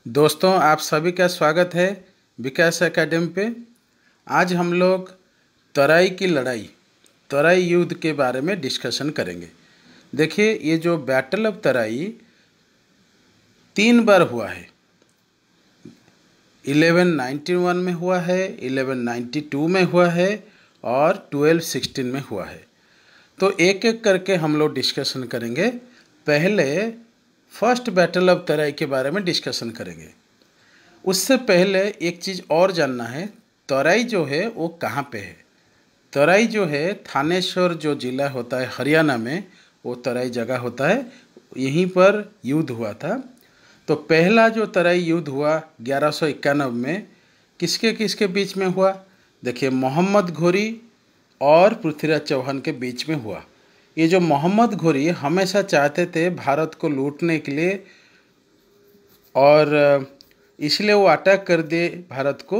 दोस्तों, आप सभी का स्वागत है विकास एकेडमी पे। आज हम लोग तराई की लड़ाई, तराई युद्ध के बारे में डिस्कशन करेंगे। देखिए, ये जो बैटल ऑफ तराई 3 बार हुआ है। 1191 में हुआ है, 1192 में हुआ है और 1216 में हुआ है। तो एक एक करके हम लोग डिस्कशन करेंगे। पहले फर्स्ट बैटल ऑफ तराई के बारे में डिस्कशन करेंगे। उससे पहले एक चीज़ और जानना है, तराई जो है वो कहाँ पे है। तराई जो है थानेश्वर जो ज़िला होता है हरियाणा में, वो तराई जगह होता है। यहीं पर युद्ध हुआ था। तो पहला जो तराई युद्ध हुआ 1191 में किसके किसके बीच में हुआ? देखिए, मोहम्मद घोरी और पृथ्वीराज चौहान के बीच में हुआ। ये जो मोहम्मद घोरी हमेशा चाहते थे भारत को लूटने के लिए, और इसलिए वो अटैक कर दिए भारत को।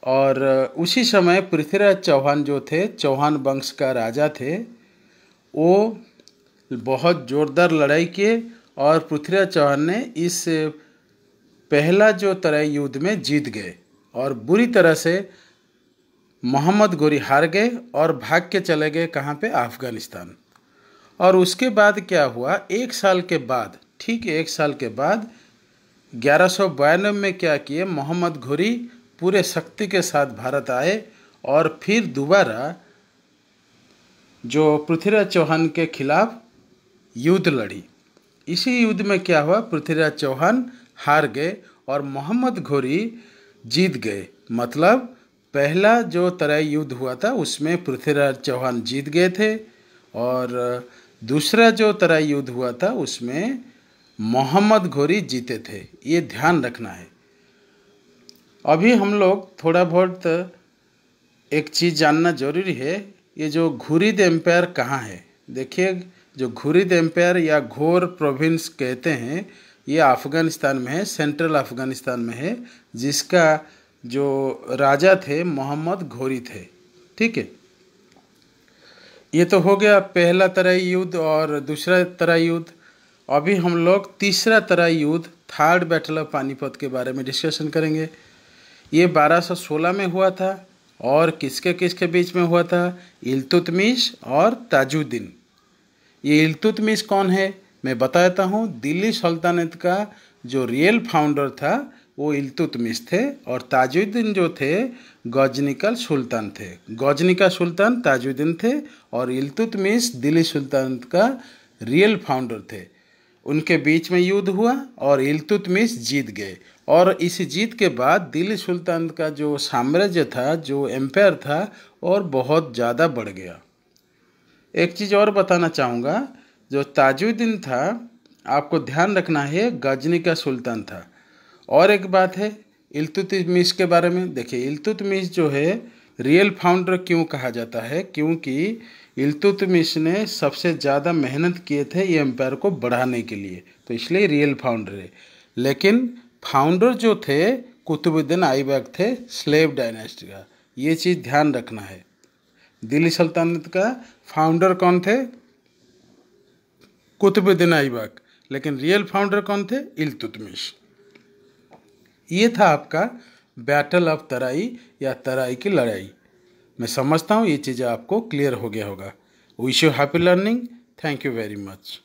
और उसी समय पृथ्वीराज चौहान जो थे, चौहान वंश का राजा थे, वो बहुत ज़ोरदार लड़ाई किए और पृथ्वीराज चौहान ने इस पहला जो तराई युद्ध में जीत गए और बुरी तरह से मोहम्मद घोरी हार गए और भाग के चले गए कहाँ पे? अफ़गानिस्तान। और उसके बाद क्या हुआ? एक साल के बाद, ठीक 1 साल के बाद 1192 में क्या किए? मोहम्मद घोरी पूरे शक्ति के साथ भारत आए और फिर दोबारा जो पृथ्वीराज चौहान के खिलाफ युद्ध लड़ी। इसी युद्ध में क्या हुआ? पृथ्वीराज चौहान हार गए और मोहम्मद घोरी जीत गए। मतलब पहला जो तराई युद्ध हुआ था उसमें पृथ्वीराज चौहान जीत गए थे, और दूसरा जो तराई युद्ध हुआ था उसमें मोहम्मद घोरी जीते थे। ये ध्यान रखना है। अभी हम लोग थोड़ा बहुत एक चीज़ जानना जरूरी है, ये जो घुरिद एम्पायर कहाँ है। देखिए, जो घुरिद एम्पायर या घोर प्रोविंस कहते हैं, ये अफ़गानिस्तान में है, सेंट्रल अफ़गानिस्तान में है, जिसका जो राजा थे मोहम्मद घोरी थे। ठीक है, ये तो हो गया पहला तराई युद्ध और दूसरा तराई युद्ध। अभी हम लोग तीसरा तराई युद्ध, थर्ड बैटल ऑफ पानीपत के बारे में डिस्कशन करेंगे। ये 1216 में हुआ था और किसके किसके बीच में हुआ था? इल्तुतमिश और ताजुद्दीन। ये इल्तुतमिश कौन है मैं बताता हूँ। दिल्ली सल्तनत का जो रियल फाउंडर था वो इल्तुतमिश थे, और ताजुद्दीन जो थे गजनी का सुल्तान थे। गजनी का सुल्तान ताजुद्दीन थे और इल्तुतमिश दिल्ली सुल्तानत का रियल फाउंडर थे। उनके बीच में युद्ध हुआ और इल्तुतमिश जीत गए, और इस जीत के बाद दिल्ली सुल्तानत का जो साम्राज्य था, जो एम्पायर था, और बहुत ज़्यादा बढ़ गया। एक चीज़ और बताना चाहूँगा, जो ताजुद्दीन था, आपको ध्यान रखना है, गजनी का सुल्तान था। और एक बात है इल्तुतमिश के बारे में। देखिए, इल्तुतमिश जो है रियल फाउंडर क्यों कहा जाता है? क्योंकि इल्तुतमिश ने सबसे ज़्यादा मेहनत किए थे ये एम्पायर को बढ़ाने के लिए, तो इसलिए रियल फाउंडर है। लेकिन फाउंडर जो थे कुतुबुद्दीन ऐबक थे, स्लेव डायनेस्टी का। ये चीज़ ध्यान रखना है। दिल्ली सल्तनत का फाउंडर कौन थे? कुतुबुद्दीन ऐबक। लेकिन रियल फाउंडर कौन थे? इल्तुतमिश। ये था आपका बैटल ऑफ तराई या तराई की लड़ाई। मैं समझता हूँ ये चीज़ें आपको क्लियर हो गया होगा। Wish you happy learning. Thank you very much.